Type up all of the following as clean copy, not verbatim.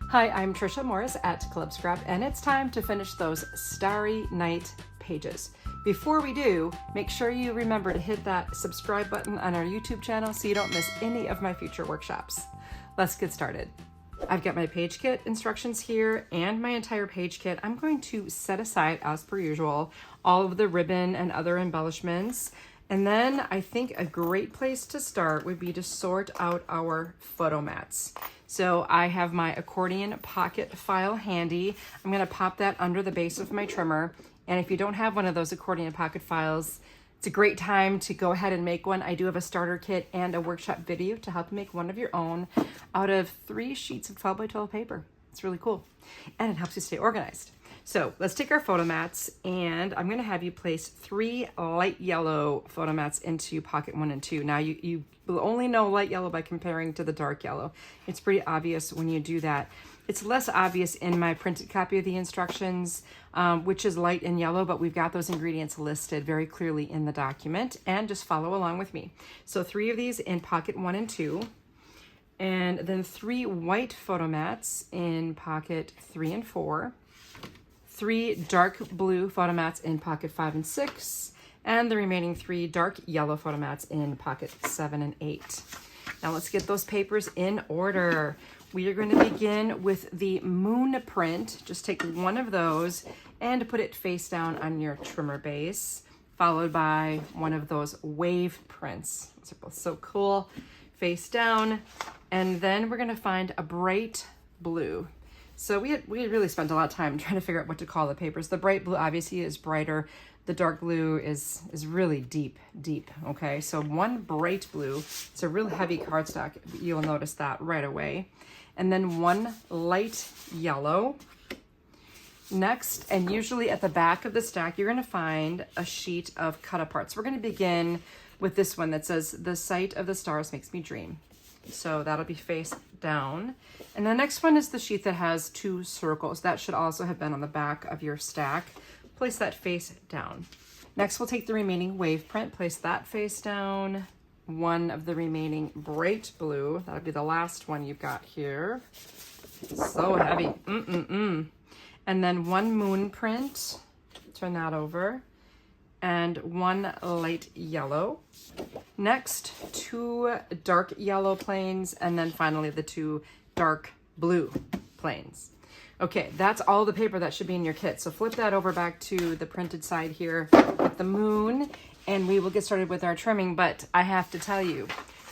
Hi, I'm Tricia Morris at Club Scrap, and it's time to finish those Starry Night pages. Before we do, make sure you remember to hit that subscribe button on our YouTube channel so you don't miss any of my future workshops. Let's get started. I've got my page kit instructions here and my entire page kit. I'm going to set aside, as per usual, all of the ribbon and other embellishments. And then I think a great place to start would be to sort out our photo mats. So I have my accordion pocket file handy. I'm gonna pop that under the base of my trimmer. And if you don't have one of those accordion pocket files, it's a great time to go ahead and make one. I do have a starter kit and a workshop video to help you make one of your own out of 3 sheets of 12 by 12 paper. It's really cool. And it helps you stay organized. So let's take our photo mats, and I'm gonna have you place 3 light yellow photo mats into pocket 1 and 2. Now you will only know light yellow by comparing to the dark yellow. It's pretty obvious when you do that. It's less obvious in my printed copy of the instructions, which is light and yellow, but we've got those ingredients listed very clearly in the document, and just follow along with me. So 3 of these in pocket 1 and 2, and then 3 white photo mats in pocket 3 and 4, 3 dark blue photo mats in pocket 5 and 6, and the remaining 3 dark yellow photo mats in pocket 7 and 8. Now let's get those papers in order. We are going to begin with the moon print. Just take one of those and put it face down on your trimmer base, followed by one of those wave prints. Those are both so cool. Face down, and then we're going to find a bright blue. So we had really spent a lot of time trying to figure out what to call the papers. The bright blue obviously is brighter. The dark blue is really deep, okay? So one bright blue, it's a real heavy cardstock. You'll notice that right away. And then one light yellow. Next, and usually at the back of the stack, you're gonna find a sheet of Cutaparts. We're gonna begin with this one that says, "The sight of the stars makes me dream." So that'll be face down. And the next one is the sheet that has 2 circles. That should also have been on the back of your stack. Place that face down. Next, we'll take the remaining wave print, place that face down. One of the remaining bright blue, that'll be the last one you've got here. So heavy, And then one moon print, turn that over, and one light yellow. Next, 2 dark yellow planes, and then finally the 2 dark blue planes. Okay, that's all the paper that should be in your kit. So flip that over back to the printed side here with the moon, and we will get started with our trimming. But I have to tell you,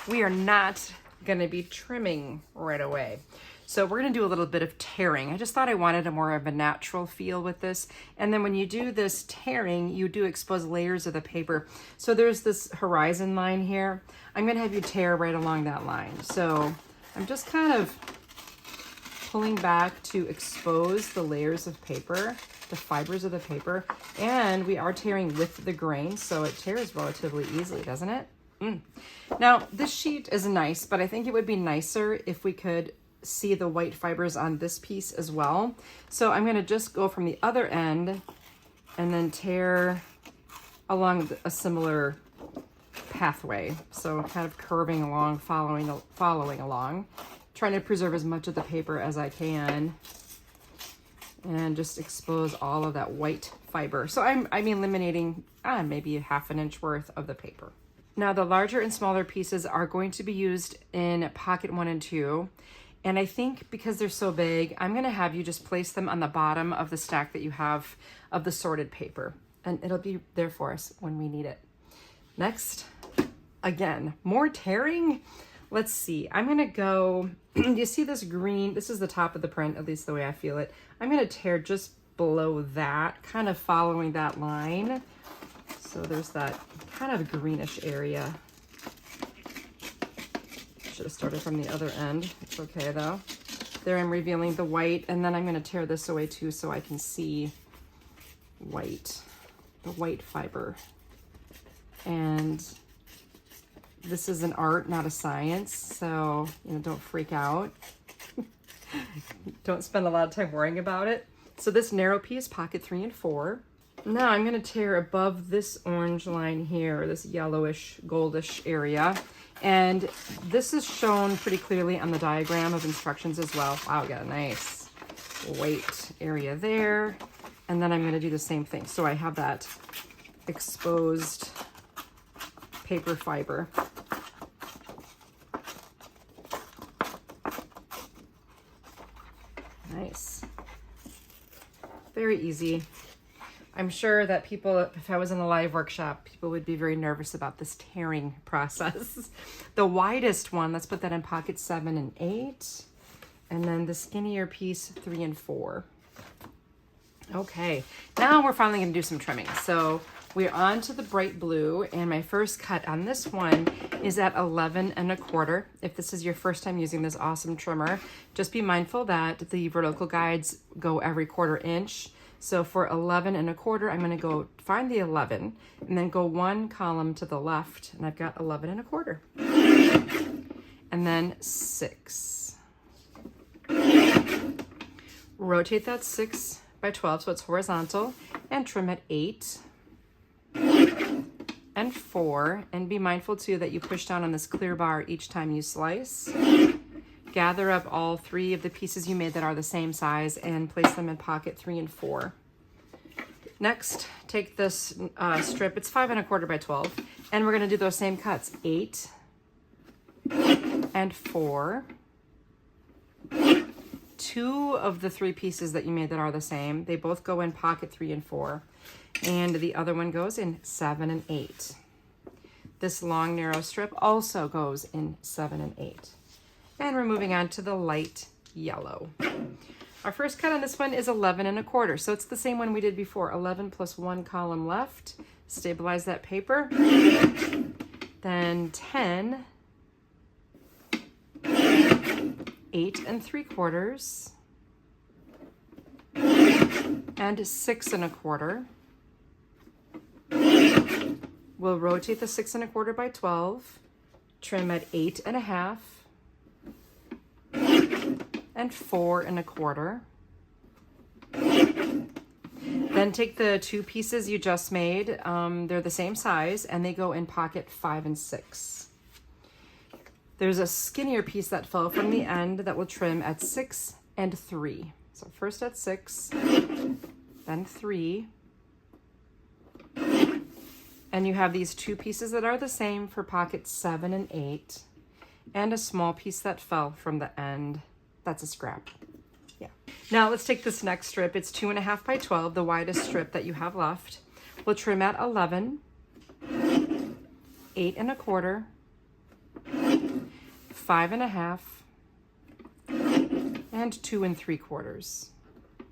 we are not gonna be trimming right away. So we're gonna do a little bit of tearing. I just thought I wanted a more of a natural feel with this. And then when you do this tearing, you do expose layers of the paper. So there's this horizon line here. I'm gonna have you tear right along that line. So I'm just kind of pulling back to expose the layers of paper, the fibers of the paper. And we are tearing with the grain, so it tears relatively easily, doesn't it? Now, this sheet is nice, but I think it would be nicer if we could see the white fibers on this piece as well. So I'm going to just go from the other end and then tear along a similar pathway. So kind of curving along, following along, trying to preserve as much of the paper as I can and just expose all of that white fiber. So I'm eliminating maybe 1/2 inch worth of the paper. Now the larger and smaller pieces are going to be used in pocket 1 and 2. And I think because they're so big, I'm gonna have you just place them on the bottom of the stack that you have of the sorted paper. And it'll be there for us when we need it. Next, again, more tearing. Let's see, I'm gonna go, you see this green, this is the top of the print, at least the way I feel it. I'm gonna tear just below that, kind of following that line. So there's that kind of greenish area. Should have started from the other end. It's okay though. There I'm revealing the white, and then I'm going to tear this away too so I can see white, the white fiber. And this is an art, not a science, so don't freak out. Don't spend a lot of time worrying about it. So this narrow piece, pocket 3 and 4. Now I'm going to tear above this orange line here, this yellowish, goldish area. And this is shown pretty clearly on the diagram of instructions as well. Wow, we got a nice weight area there. And then I'm going to do the same thing. So I have that exposed paper fiber. Nice. Very easy. I'm sure that people, if I was in a live workshop, people would be very nervous about this tearing process. The widest one, let's put that in pocket 7 and 8. And then the skinnier piece, 3 and 4. Okay, now we're finally gonna do some trimming. So we're on to the bright blue, and my first cut on this one is at 11 1/4. If this is your first time using this awesome trimmer, just be mindful that the vertical guides go every 1/4 inch. So for 11 1/4, I'm gonna go find the 11 and then go 1 column to the left, and I've got 11 1/4. And then 6. Rotate that 6 by 12 so it's horizontal, and trim at 8 and 4, and be mindful too that you push down on this clear bar each time you slice. Gather up all 3 of the pieces you made that are the same size and place them in pocket 3 and 4. Next, take this strip, it's 5 1/4 by 12, and we're gonna do those same cuts, 8 and 4. 2 of the 3 pieces that you made that are the same, they both go in pocket 3 and 4, and the other one goes in 7 and 8. This long narrow strip also goes in 7 and 8. And we're moving on to the light yellow. Our first cut on this one is 11 1/4, so it's the same one we did before. 11 plus 1 column left. Stabilize that paper. Then 10, 8 3/4, and 6 1/4. We'll rotate the 6 1/4 by 12, trim at 8 1/2, and 4 1/4. Then take the 2 pieces you just made, they're the same size, and they go in pocket 5 and 6. There's a skinnier piece that fell from the end that will trim at 6 and 3. So first at 6, then 3. And you have these 2 pieces that are the same for pocket 7 and 8, and a small piece that fell from the end. That's a scrap. Yeah. Now let's take this next strip. It's 2 1/2 by 12, the widest strip that you have left. We'll trim at 11, 8 1/4, 5 1/2, and 2 3/4.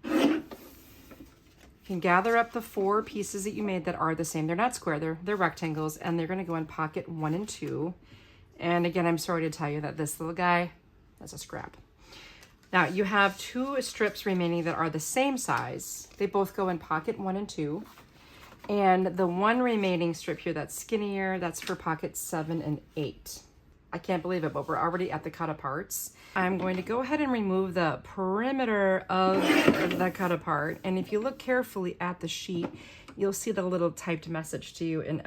You can gather up the 4 pieces that you made that are the same. They're not square, they're rectangles, and they're gonna go in pocket 1 and 2. And again, I'm sorry to tell you that this little guy, that's a scrap. Now you have 2 strips remaining that are the same size. They both go in pocket 1 and 2. And the one remaining strip here that's skinnier, that's for pocket 7 and 8. I can't believe it, but we're already at the Cutaparts. I'm going to go ahead and remove the perimeter of the Cutapart. And if you look carefully at the sheet, you'll see the little typed message to you on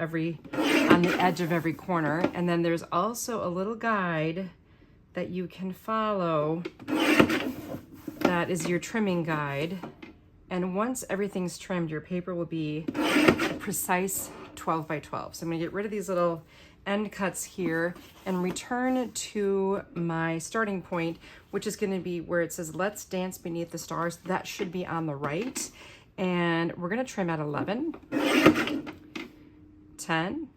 the edge of every corner. And then there's also a little guide that you can follow. That is your trimming guide. And once everything's trimmed, your paper will be a precise 12 by 12. So I'm gonna get rid of these little end cuts here and return to my starting point, which is gonna be where it says, "Let's dance beneath the stars." That should be on the right. And we're gonna trim at 11, 10,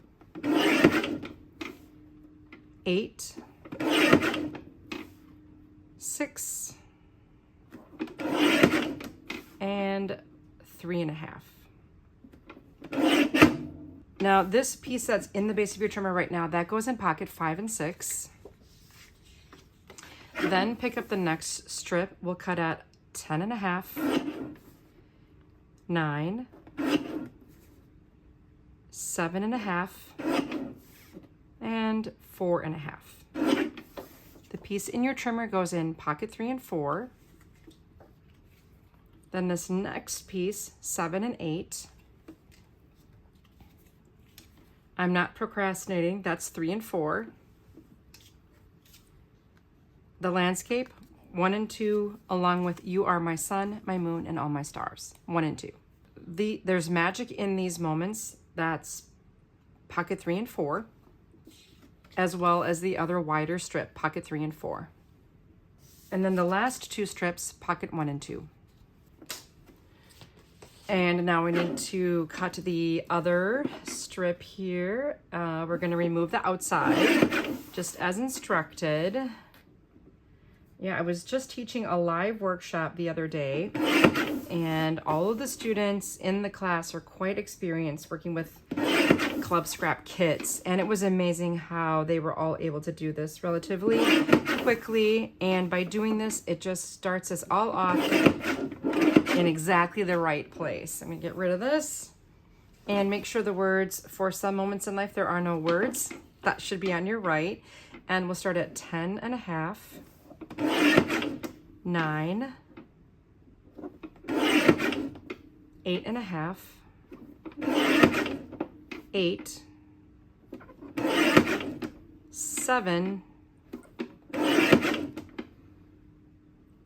8, 6, and 3 1/2. Now this piece that's in the base of your trimmer right now, that goes in pocket 5 and 6. Then pick up the next strip. We'll cut at 10 1/2, 9, 7 1/2, and 4 1/2. The piece in your trimmer goes in pocket 3 and 4. Then this next piece, 7 and 8. I'm not procrastinating, that's 3 and 4. the landscape, 1 and 2, along with You Are My Sun, My Moon, and All My Stars, 1 and 2. There's magic in these moments. That's pocket 3 and 4, as well as the other wider strip, pocket 3 and 4. And then the last 2 strips, pocket 1 and 2. And now we need to cut the other strip here. We're going to remove the outside, just as instructed. Yeah, I was just teaching a live workshop the other day, and all of the students in the class are quite experienced working with Club Scrap kits, and it was amazing how they were all able to do this relatively quickly. And by doing this, it just starts us all off in exactly the right place. I'm gonna get rid of this and make sure the words, for some moments in life there are no words, that should be on your right. And we'll start at 10 and a half, 9, 8 and a half, 8, 7,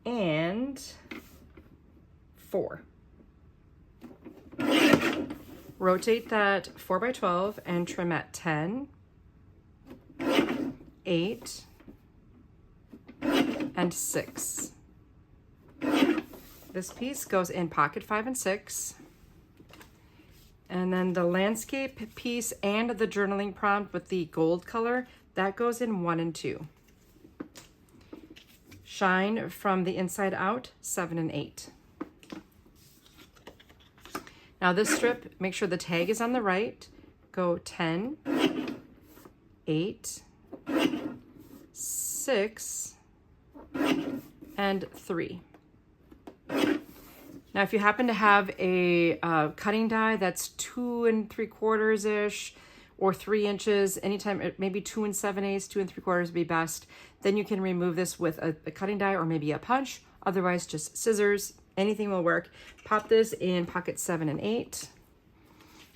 and 4. Rotate that 4 by 12 and trim at 10, 8, and 6. This piece goes in pocket 5 and 6. And then the landscape piece and the journaling prompt with the gold color, that goes in 1 and 2. Shine from the inside out, 7 and 8. Now this strip, make sure the tag is on the right. Go 10, 8, 6, and 3. Now, if you happen to have a cutting die that's 2 3/4-ish or 3 inches, anytime, maybe 2 7/8, 2 3/4 would be best, then you can remove this with a cutting die or maybe a punch. Otherwise, just scissors, anything will work. Pop this in pocket 7 and 8,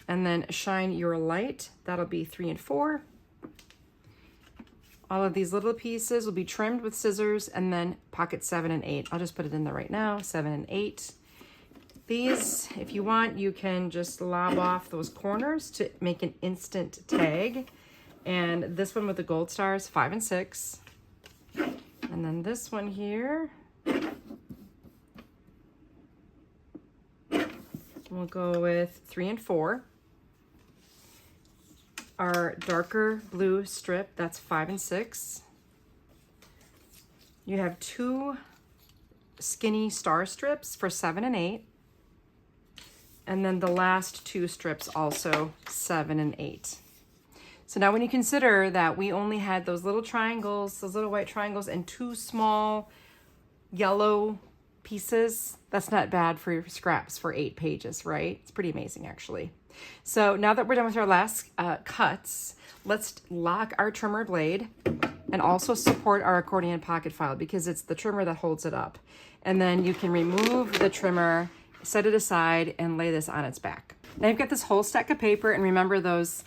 and then shine your light. That'll be 3 and 4. All of these little pieces will be trimmed with scissors, and then pocket 7 and 8. I'll just put it in there right now, 7 and 8. These, if you want, you can just lob off those corners to make an instant tag. And this one with the gold stars, 5 and 6. And then this one here, we'll go with 3 and 4. Our darker blue strip, that's 5 and 6. You have 2 skinny star strips for 7 and 8. And then the last 2 strips also 7 and 8. So now when you consider that we only had those little triangles, those little white triangles, and 2 small yellow pieces, that's not bad for your scraps for 8 pages, right? It's pretty amazing, actually. So now that we're done with our last cuts, let's lock our trimmer blade and also support our accordion pocket file, because it's the trimmer that holds it up. And then you can remove the trimmer, set it aside, and lay this on its back. Now you've got this whole stack of paper, and remember those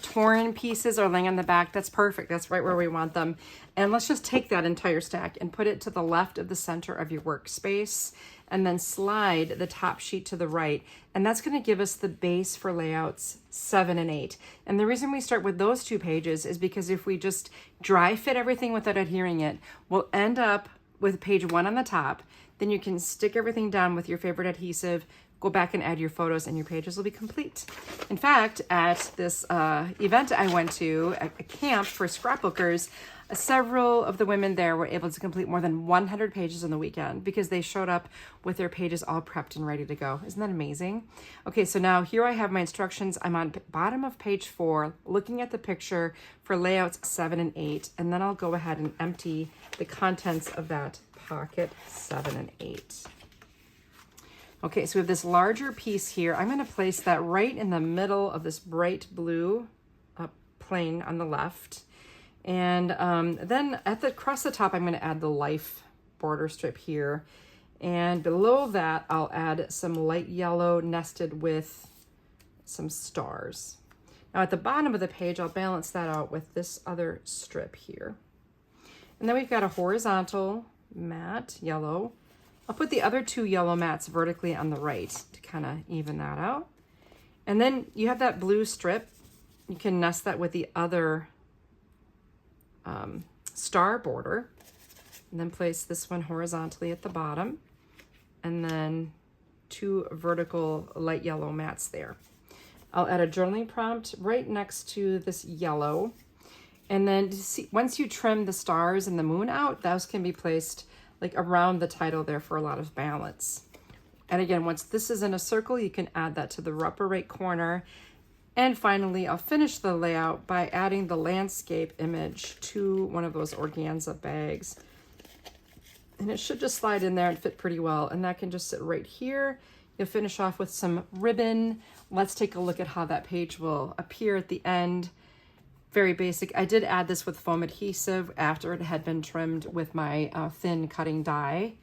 torn pieces are laying on the back. That's perfect. That's right where we want them. And let's just take that entire stack and put it to the left of the center of your workspace, and then slide the top sheet to the right. And that's going to give us the base for layouts 7 and 8. And the reason we start with those 2 pages is because if we just dry fit everything without adhering it, we'll end up with page 1 on the top. Then you can stick everything down with your favorite adhesive, go back and add your photos, and your pages will be complete. In fact, at this event I went to, at a camp for scrapbookers, several of the women there were able to complete more than 100 pages on the weekend because they showed up with their pages all prepped and ready to go. Isn't that amazing? Okay, so now here I have my instructions. I'm on bottom of page 4, looking at the picture for layouts 7 and 8, and then I'll go ahead and empty the contents of that pocket 7 and 8. Okay, so we have this larger piece here. I'm going to place that right in the middle of this bright blue plane on the left. And then across the top, I'm going to add the life border strip here. And below that, I'll add some light yellow nested with some stars. Now at the bottom of the page, I'll balance that out with this other strip here. And then we've got a horizontal mat, yellow. I'll put the other two yellow mats vertically on the right to kind of even that out. And then you have that blue strip. You can nest that with the other star border. And then place this one horizontally at the bottom. And then two vertical light yellow mats there. I'll add a journaling prompt right next to this yellow. And then once you trim the stars and the moon out, those can be placed like around the title there for a lot of balance. And again, once this is in a circle, you can add that to the upper right corner. And finally, I'll finish the layout by adding the landscape image to one of those organza bags. And it should just slide in there and fit pretty well. And that can just sit right here. You'll finish off with some ribbon. Let's take a look at how that page will appear at the end. Very basic. I did add this with foam adhesive after it had been trimmed with my thin cutting die.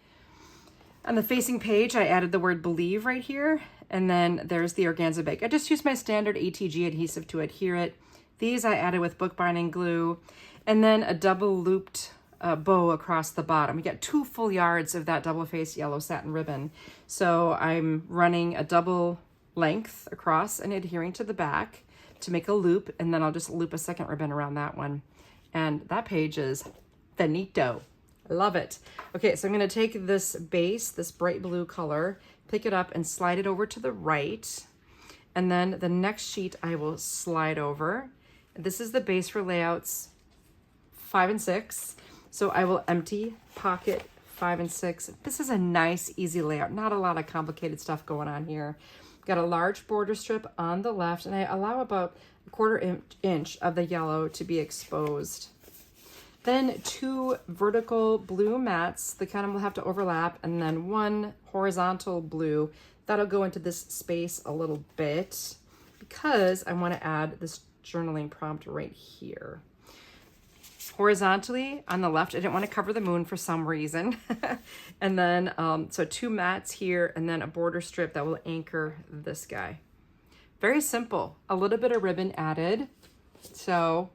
On the facing page, I added the word believe right here. And then there's the organza bag. I just used my standard ATG adhesive to adhere it. These I added with bookbinding glue. And then a double looped bow across the bottom. We got 2 full yards of that double face yellow satin ribbon. So I'm running a double length across and adhering to the back to make a loop, and then I'll just loop a second ribbon around that one. And that page is finito. I love it. Okay, so I'm gonna take this base, this bright blue color, pick it up and slide it over to the right. And then the next sheet I will slide over. This is the base for layouts 5 and 6. So I will empty pocket 5 and 6. This is a nice, easy layout. Not a lot of complicated stuff going on here. Got a large border strip on the left, and I allow about a 1/4 inch of the yellow to be exposed. Then 2 vertical blue mats, the kind of will have to overlap, and then 1 horizontal blue. That'll go into this space a little bit because I want to add this journaling prompt right here. Horizontally on the left, I didn't want to cover the moon for some reason. And then, so 2 mats here and then a border strip that will anchor this guy. Very simple, a little bit of ribbon added. So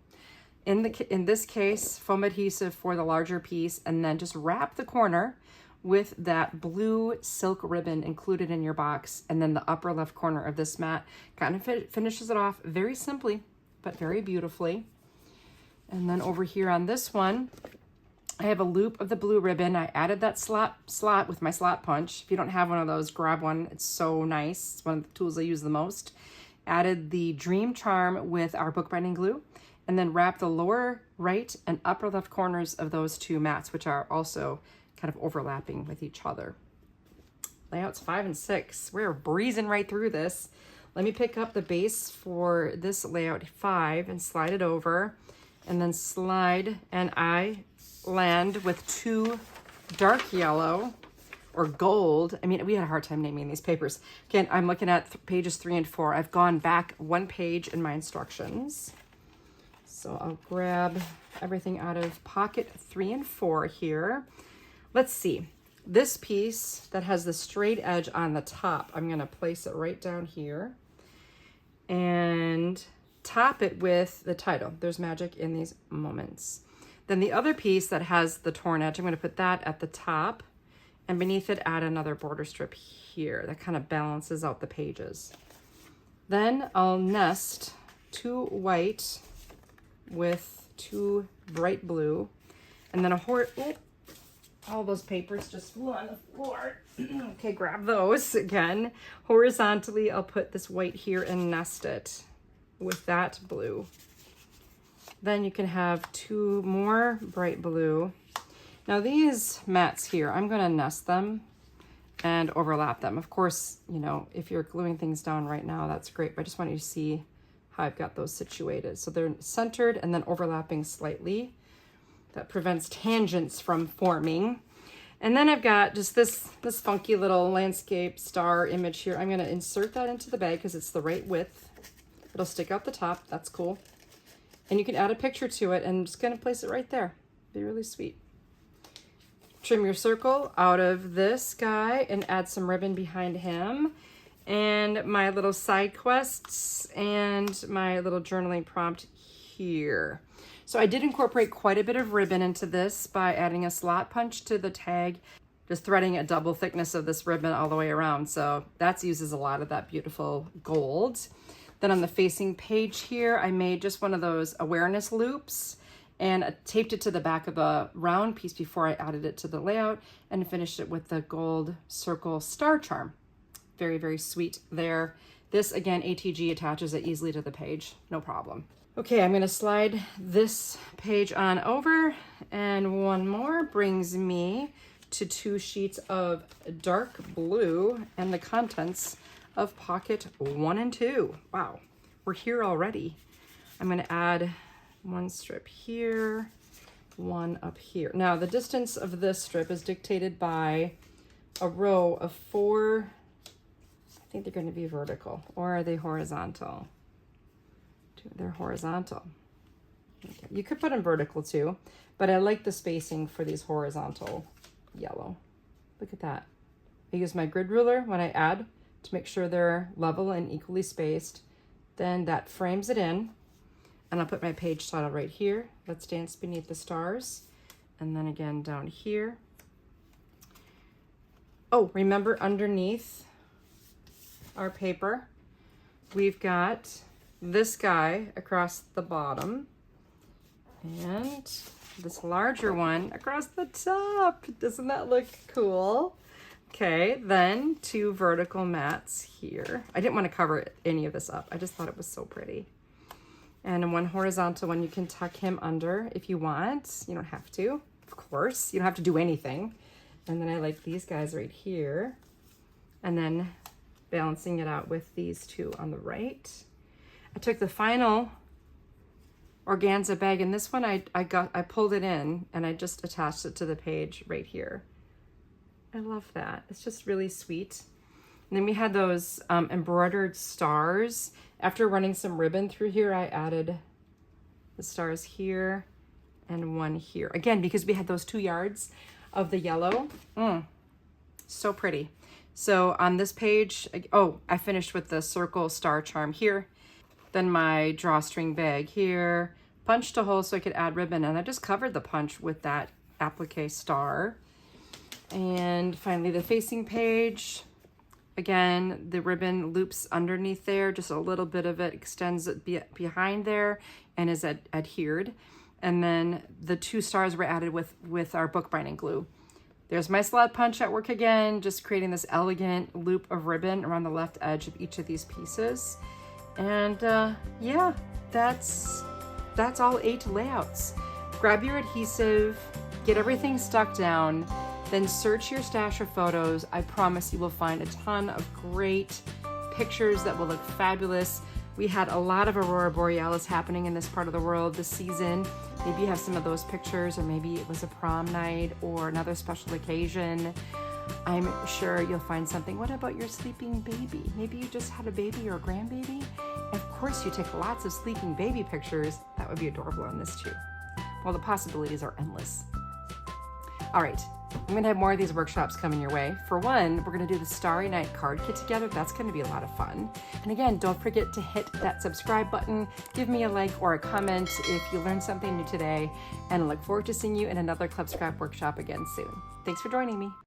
in this case, foam adhesive for the larger piece, and then just wrap the corner with that blue silk ribbon included in your box. And then the upper left corner of this mat kind of finishes it off very simply, but very beautifully. And then over here on this one, I have a loop of the blue ribbon. I added that slot with my slot punch. If you don't have one of those, grab one. It's so nice. It's one of the tools I use the most. Added the Dream Charm with our bookbinding glue, and then wrap the lower right and upper left corners of those 2 mats, which are also kind of overlapping with each other. Layouts 5 and 6. We're breezing right through this. Let me pick up the base for this layout 5 and slide it over. And then slide, and I land with 2 dark yellow or gold. I mean, we had a hard time naming these papers. Again, I'm looking at pages 3 and 4. I've gone back 1 page in my instructions. So I'll grab everything out of pocket 3 and 4 here. Let's see. This piece that has the straight edge on the top, I'm gonna place it right down here and top it with the title, There's Magic in These Moments. Then the other piece that has the torn edge, I'm going to put that at the top, and beneath it add another border strip here. That kind of balances out the pages. Then I'll nest 2 white with 2 bright blue, and then all those papers just flew on the floor. Okay, grab those again. Horizontally, I'll put this white here and nest it with that blue. Then you can have 2 more bright blue. Now these mats here, I'm gonna nest them and overlap them. Of course, you know, if you're gluing things down right now, that's great, but I just want you to see how I've got those situated. So they're centered and then overlapping slightly. That prevents tangents from forming. And then I've got just this funky little landscape star image here. I'm gonna insert that into the bag because it's the right width. It'll stick out the top, that's cool. And you can add a picture to it and just kind of place it right there. Be really sweet. Trim your circle out of this guy and add some ribbon behind him. And my little side quests and my little journaling prompt here. So I did incorporate quite a bit of ribbon into this by adding a slot punch to the tag, just threading a double thickness of this ribbon all the way around. So that uses a lot of that beautiful gold. Then on the facing page here, I made just one of those awareness loops and taped it to the back of the round piece before I added it to the layout, and finished it with the gold circle star charm. Very, very sweet there. This, again, ATG attaches it easily to the page, no problem. Okay, I'm gonna slide this page on over, and one more brings me to 2 sheets of dark blue and the contents of pocket 1 and 2. Wow, we're here already. I'm gonna add 1 strip here, 1 up here. Now the distance of this strip is dictated by a row of 4, I think they're gonna be vertical, or are they horizontal? They're horizontal. Okay. You could put them vertical too, but I like the spacing for these horizontal yellow. Look at that. I use my grid ruler when I add to make sure they're level and equally spaced. Then that frames it in, and I'll put my page title right here. Let's Dance Beneath the Stars. And then again down here. Oh, remember underneath our paper, we've got this guy across the bottom and this larger one across the top. Doesn't that look cool? Okay, then 2 vertical mats here. I didn't want to cover any of this up. I just thought it was so pretty. And 1 horizontal one, you can tuck him under if you want. You don't have to, of course. You don't have to do anything. And then I like these guys right here. And then balancing it out with these 2 on the right. I took the final organza bag, and this one I pulled it in and I just attached it to the page right here. I love that. It's just really sweet. And then we had those embroidered stars. After running some ribbon through here, I added the stars here and 1 here. Again, because we had those 2 yards of the yellow. So pretty. So on this page, oh, I finished with the circle star charm here. Then my drawstring bag here, punched a hole so I could add ribbon, and I just covered the punch with that applique star. And finally the facing page, again, the ribbon loops underneath there, just a little bit of it extends behind there and is adhered. And then the 2 stars were added with our bookbinding glue. There's my slot punch at work again, just creating this elegant loop of ribbon around the left edge of each of these pieces. And yeah, that's all 8 layouts. Grab your adhesive, get everything stuck down, then search your stash of photos. I promise you will find a ton of great pictures that will look fabulous. We had a lot of Aurora Borealis happening in this part of the world this season. Maybe you have some of those pictures, or maybe it was a prom night or another special occasion. I'm sure you'll find something. What about your sleeping baby? Maybe you just had a baby or a grandbaby. Of course, you take lots of sleeping baby pictures. That would be adorable on this too. Well, the possibilities are endless. All right, I'm gonna have more of these workshops coming your way. For one, we're gonna do the Starry Night card kit together. That's gonna be a lot of fun. And again, don't forget to hit that subscribe button, give me a like or a comment if you learned something new today, and I look forward to seeing you in another Club Scrap workshop again soon. Thanks for joining me.